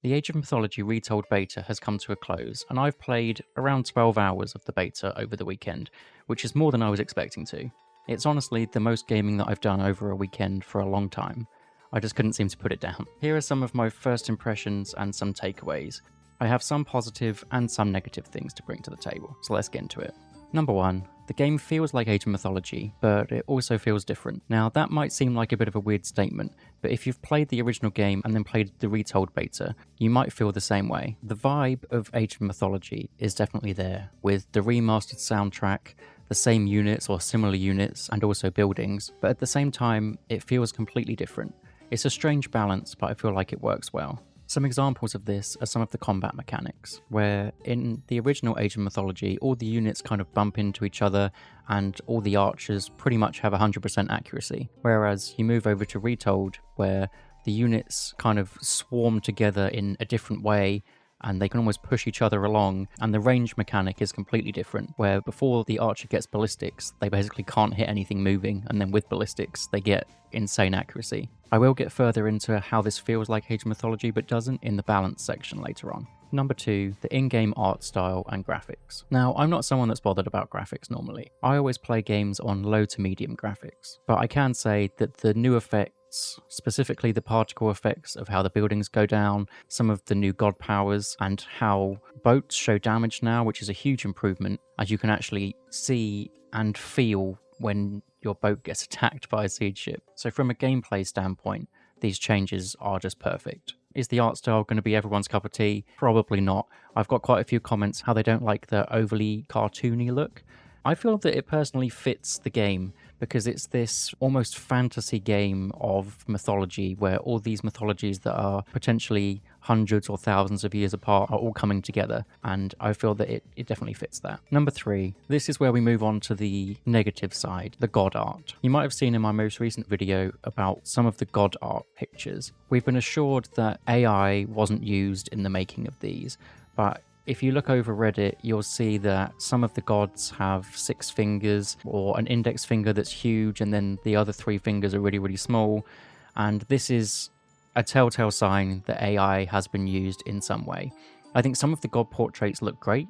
The Age of Mythology Retold beta has come to a close, and I've played around 12 hours of the beta over the weekend, which is more than I was expecting to. It's honestly the most gaming that I've done over a weekend for a long time. I just couldn't seem to put it down. Here are some of my first impressions and some takeaways. I have some positive and some negative things to bring to the table, so let's get into it. Number 1, the game feels like Age of Mythology, but it also feels different. Now, that might seem like a bit of a weird statement, but if you've played the original game and then played the Retold beta, you might feel the same way. The vibe of Age of Mythology is definitely there, with the remastered soundtrack, the same units or similar units, and also buildings, but at the same time, it feels completely different. It's a strange balance, but I feel like it works well. Some examples of this are some of the combat mechanics, where in the original Age of Mythology, all the units kind of bump into each other and all the archers pretty much have 100% accuracy. Whereas you move over to Retold, where the units kind of swarm together in a different way and they can almost push each other along, and the range mechanic is completely different, where before the archer gets ballistics, they basically can't hit anything moving, and then with ballistics, they get insane accuracy. I will get further into how this feels like Age of Mythology but doesn't in the balance section later on. Number 2, the in-game art style and graphics. Now, I'm not someone that's bothered about graphics normally. I always play games on low to medium graphics, but I can say that the new effects, specifically the particle effects of how the buildings go down, some of the new god powers, and how boats show damage now, which is a huge improvement, as you can actually see and feel when your boat gets attacked by a siege ship. So from a gameplay standpoint, these changes are just perfect. Is the art style going to be everyone's cup of tea? Probably not. I've got quite a few comments how they don't like the overly cartoony look. I feel that it personally fits the game because it's this almost fantasy game of mythology where all these mythologies that are potentially hundreds or thousands of years apart are all coming together, and I feel that it definitely fits that. Number 3, this is where we move on to the negative side, the god art. You might have seen in my most recent video about some of the god art pictures. We've been assured that AI wasn't used in the making of these, but if you look over Reddit, you'll see that some of the gods have 6 fingers or an index finger that's huge and then the other 3 fingers are really, really small. And this is a telltale sign that AI has been used in some way. I think some of the god portraits look great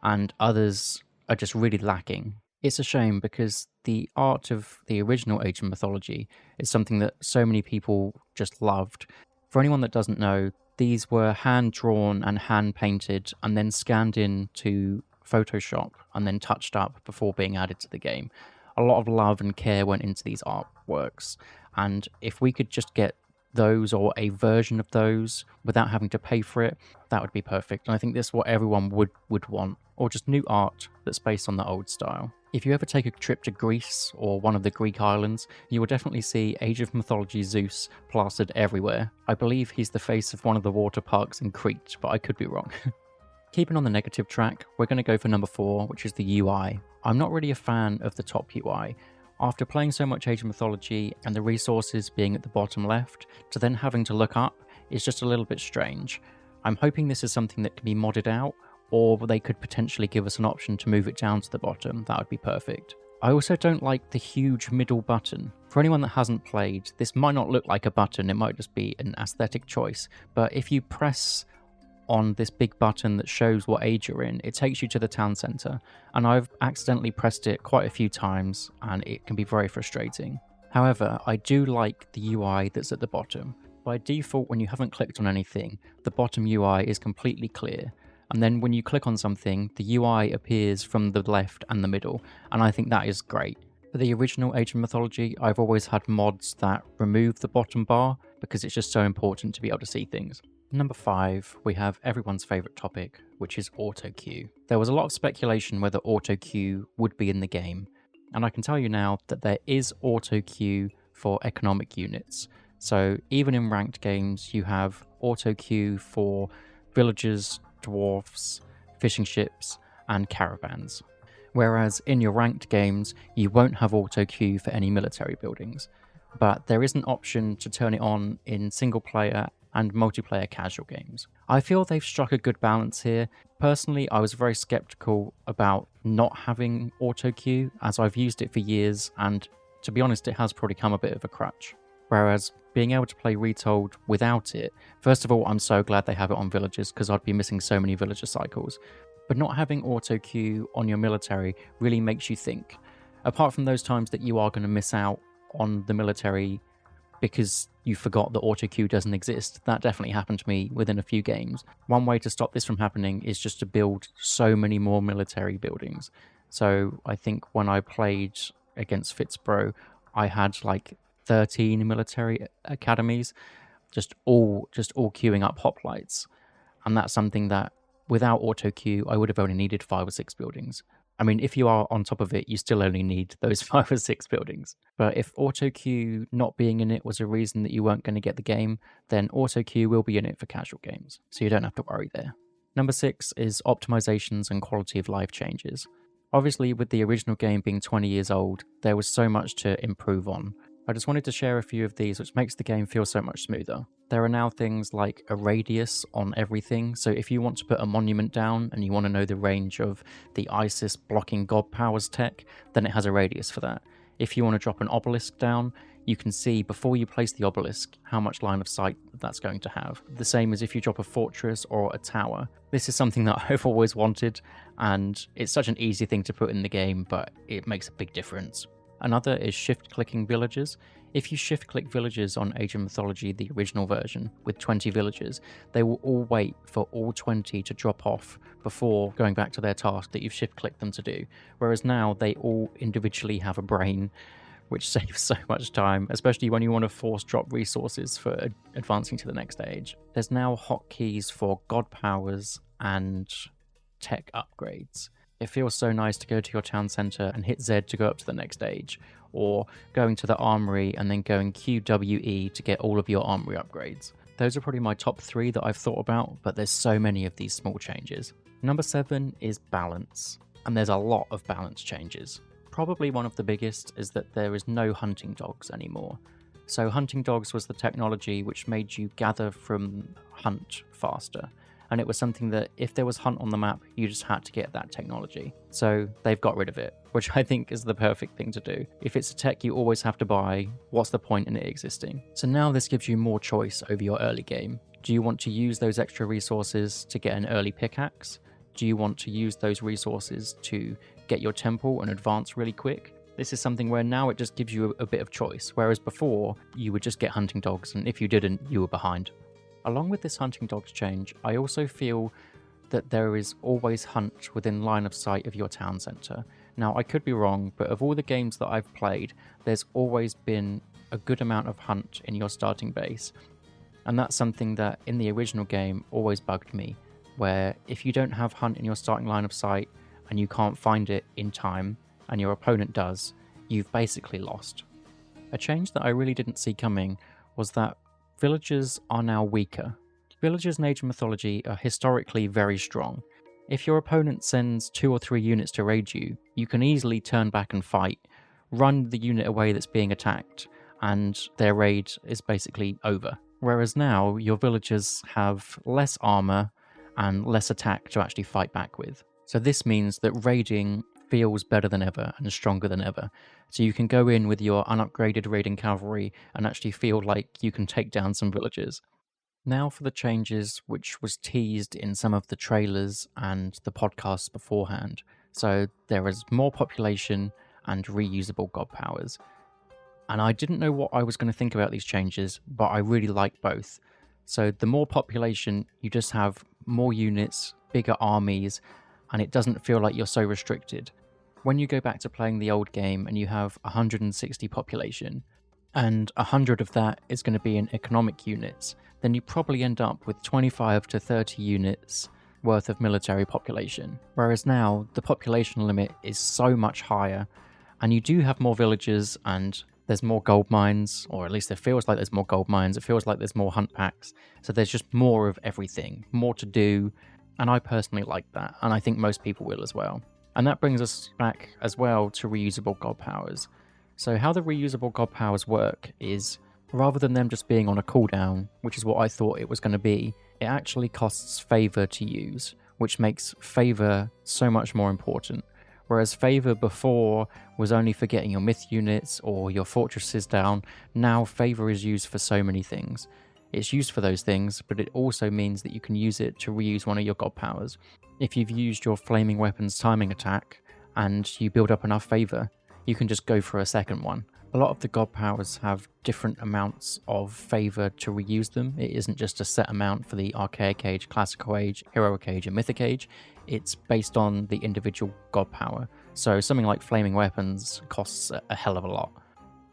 and others are just really lacking. It's a shame because the art of the original Age of Mythology is something that so many people just loved. For anyone that doesn't know, these were hand-drawn and hand-painted and then scanned into Photoshop and then touched up before being added to the game. A lot of love and care went into these artworks, and if we could just get those or a version of those without having to pay for it, that would be perfect. And I think this is what everyone would want, or just new art that's based on the old style. If you ever take a trip to Greece or one of the Greek islands, you will definitely see Age of Mythology Zeus plastered everywhere. I believe he's the face of one of the water parks in Crete, but I could be wrong. Keeping on the negative track, we're going to go for number 4, which is the UI. I'm not really a fan of the top UI. After playing so much Age of Mythology and the resources being at the bottom left, to then having to look up is just a little bit strange. I'm hoping this is something that can be modded out, or they could potentially give us an option to move it down to the bottom. That would be perfect. I also don't like the huge middle button. For anyone that hasn't played, this might not look like a button, it might just be an aesthetic choice, but if you press on this big button that shows what age you're in, it takes you to the town centre, and I've accidentally pressed it quite a few times and it can be very frustrating. However, I do like the UI that's at the bottom. By default, when you haven't clicked on anything, the bottom UI is completely clear. And then when you click on something, the UI appears from the left and the middle, and I think that is great. For the original Age of Mythology, I've always had mods that remove the bottom bar because it's just so important to be able to see things. Number 5, we have everyone's favourite topic, which is auto queue. There was a lot of speculation whether auto queue would be in the game, and I can tell you now that there is auto queue for economic units. So even in ranked games, you have auto queue for villagers, dwarfs, fishing ships, and caravans. Whereas in your ranked games, you won't have auto queue for any military buildings. But there is an option to turn it on in single player and multiplayer casual games. I feel they've struck a good balance here. Personally, I was very skeptical about not having auto queue, as I've used it for years, and to be honest, it has probably become a bit of a crutch. Whereas being able to play Retold without it, first of all, I'm so glad they have it on villagers because I'd be missing so many villager cycles. But not having auto queue on your military really makes you think. Apart from those times that you are going to miss out on the military because you forgot that auto queue doesn't exist. That definitely happened to me within a few games. One way to stop this from happening is just to build so many more military buildings. So I think when I played against Fitzbro, I had like 13 military academies, just all queuing up hoplites. And that's something that without auto queue, I would have only needed 5 or 6 buildings. I mean, if you are on top of it, you still only need those 5 or 6 buildings. But if auto queue not being in it was a reason that you weren't going to get the game, then auto queue will be in it for casual games, so you don't have to worry there. Number 6 is optimizations and quality of life changes. Obviously, with the original game being 20 years old, there was so much to improve on. I just wanted to share a few of these, which makes the game feel so much smoother. There are now things like a radius on everything, so if you want to put a monument down and you want to know the range of the ISIS blocking God powers tech, then it has a radius for that. If you want to drop an obelisk down, you can see before you place the obelisk how much line of sight that's going to have. The same as if you drop a fortress or a tower. This is something that I've always wanted, and it's such an easy thing to put in the game, but it makes a big difference. Another is shift-clicking villagers. If you shift-click villagers on Age of Mythology, the original version, with 20 villagers, they will all wait for all 20 to drop off before going back to their task that you've shift-clicked them to do. Whereas now, they all individually have a brain, which saves so much time, especially when you want to force drop resources for advancing to the next stage. There's now hotkeys for god powers and tech upgrades. It feels so nice to go to your town centre and hit Z to go up to the next stage, or going to the armory and then going QWE to get all of your armory upgrades. Those are probably my top 3 that I've thought about, but there's so many of these small changes. Number 7 is balance, and there's a lot of balance changes. Probably one of the biggest is that there is no hunting dogs anymore. So hunting dogs was the technology which made you gather from hunt faster. And it was something that if there was hunt on the map, you just had to get that technology. So they've got rid of it, which I think is the perfect thing to do. If it's a tech you always have to buy, what's the point in it existing? So now this gives you more choice over your early game. Do you want to use those extra resources to get an early pickaxe? Do you want to use those resources to get your temple and advance really quick? This is something where now it just gives you a bit of choice, whereas before you would just get hunting dogs, and if you didn't, you were behind. Along with this hunting dogs change, I also feel that there is always hunt within line of sight of your town centre. Now, I could be wrong, but of all the games that I've played, there's always been a good amount of hunt in your starting base. And that's something that in the original game always bugged me, where if you don't have hunt in your starting line of sight and you can't find it in time, and your opponent does, you've basically lost. A change that I really didn't see coming was that villagers are now weaker. Villagers in Age of Mythology are historically very strong. If your opponent sends 2 or 3 units to raid you, you can easily turn back and fight, run the unit away that's being attacked, and their raid is basically over. Whereas now, your villagers have less armor and less attack to actually fight back with. So this means that raiding feels better than ever and stronger than ever. So you can go in with your unupgraded raiding cavalry and actually feel like you can take down some villagers. Now for the changes which was teased in some of the trailers and the podcasts beforehand. So there is more population and reusable god powers. And I didn't know what I was going to think about these changes, but I really like both. So the more population, you just have more units, bigger armies, and it doesn't feel like you're so restricted. When you go back to playing the old game and you have 160 population, and 100 of that is going to be in economic units, then you probably end up with 25 to 30 units worth of military population. Whereas now, the population limit is so much higher, and you do have more villages, and there's more gold mines, or at least it feels like there's more gold mines, it feels like there's more hunt packs, so there's just more of everything, more to do, and I personally like that, and I think most people will as well. And that brings us back as well to reusable god powers. So how the reusable god powers work is, rather than them just being on a cooldown, which is what I thought it was going to be, it actually costs favor to use, which makes favor so much more important. Whereas Favour before was only for getting your myth units or your fortresses down, now Favour is used for so many things. It's used for those things, but it also means that you can use it to reuse one of your god powers. If you've used your Flaming Weapon's timing attack and you build up enough Favour, you can just go for a second one. A lot of the god powers have different amounts of Favour to reuse them. It isn't just a set amount for the Archaic Age, Classical Age, Heroic Age and Mythic Age. It's based on the individual god power. So something like Flaming Weapons costs a hell of a lot,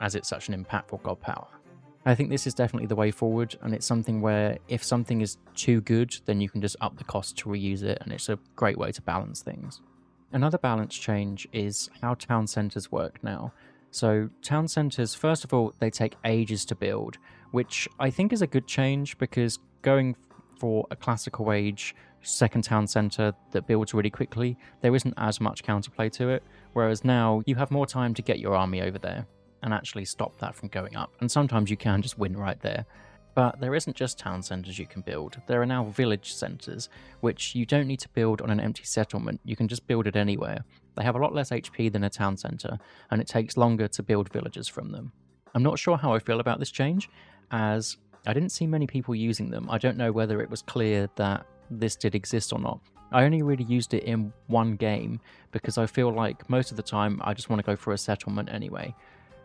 as it's such an impactful god power. I think this is definitely the way forward, and it's something where if something is too good, then you can just up the cost to reuse it, and it's a great way to balance things. Another balance change is how town centres work now. So town centres, first of all, they take ages to build, which I think is a good change, because going for a classical age second town centre that builds really quickly, there isn't as much counterplay to it, whereas now you have more time to get your army over there and actually stop that from going up, and sometimes you can just win right there. But there isn't just town centres you can build, there are now village centres, which you don't need to build on an empty settlement, you can just build it anywhere. They have a lot less HP than a town centre, and it takes longer to build villages from them. I'm not sure how I feel about this change, as I didn't see many people using them. I don't know whether it was clear that this did exist or not. I only really used it in one game, because I feel like most of the time I just want to go for a settlement anyway.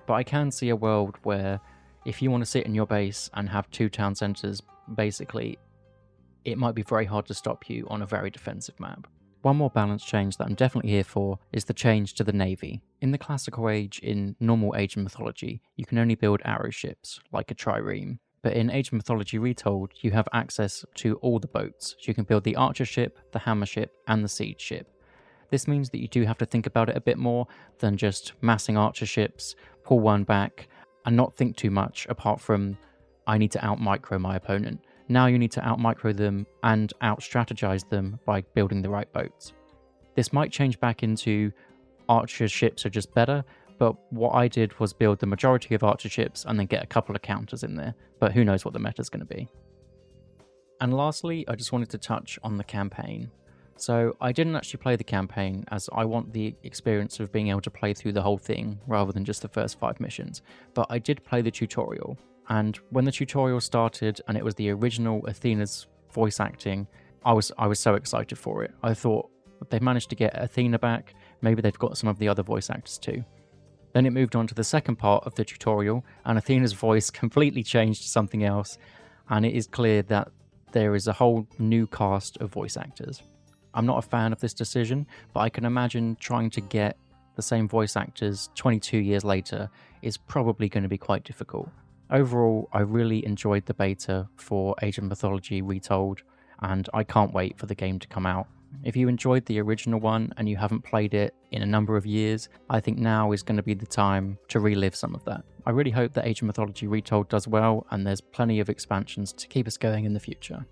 But I can see a world where if you want to sit in your base and have two town centres, basically, it might be very hard to stop you on a very defensive map. One more balance change that I'm definitely here for is the change to the navy. In the classical age, in normal Age of Mythology, you can only build arrow ships, like a trireme. But in Age of Mythology Retold, you have access to all the boats. So you can build the archer ship, the hammer ship, and the siege ship. This means that you do have to think about it a bit more than just massing archer ships, pull one back, and not think too much apart from, I need to out-micro my opponent. Now you need to out-micro them and out-strategize them by building the right boats. This might change back into archer ships are just better, but what I did was build the majority of archer ships and then get a couple of counters in there, but who knows what the meta's going to be. And lastly, I just wanted to touch on the campaign. So I didn't actually play the campaign, as I want the experience of being able to play through the whole thing rather than just the first 5 missions, but I did play the tutorial. And when the tutorial started and it was the original Athena's voice acting, I was so excited for it. I thought, they've managed to get Athena back, maybe they've got some of the other voice actors too. Then it moved on to the second part of the tutorial, and Athena's voice completely changed to something else, and it is clear that there is a whole new cast of voice actors. I'm not a fan of this decision, but I can imagine trying to get the same voice actors 22 years later is probably going to be quite difficult. Overall, I really enjoyed the beta for Age of Mythology Retold, and I can't wait for the game to come out. If you enjoyed the original one and you haven't played it in a number of years, I think now is going to be the time to relive some of that. I really hope that Age of Mythology Retold does well, and there's plenty of expansions to keep us going in the future.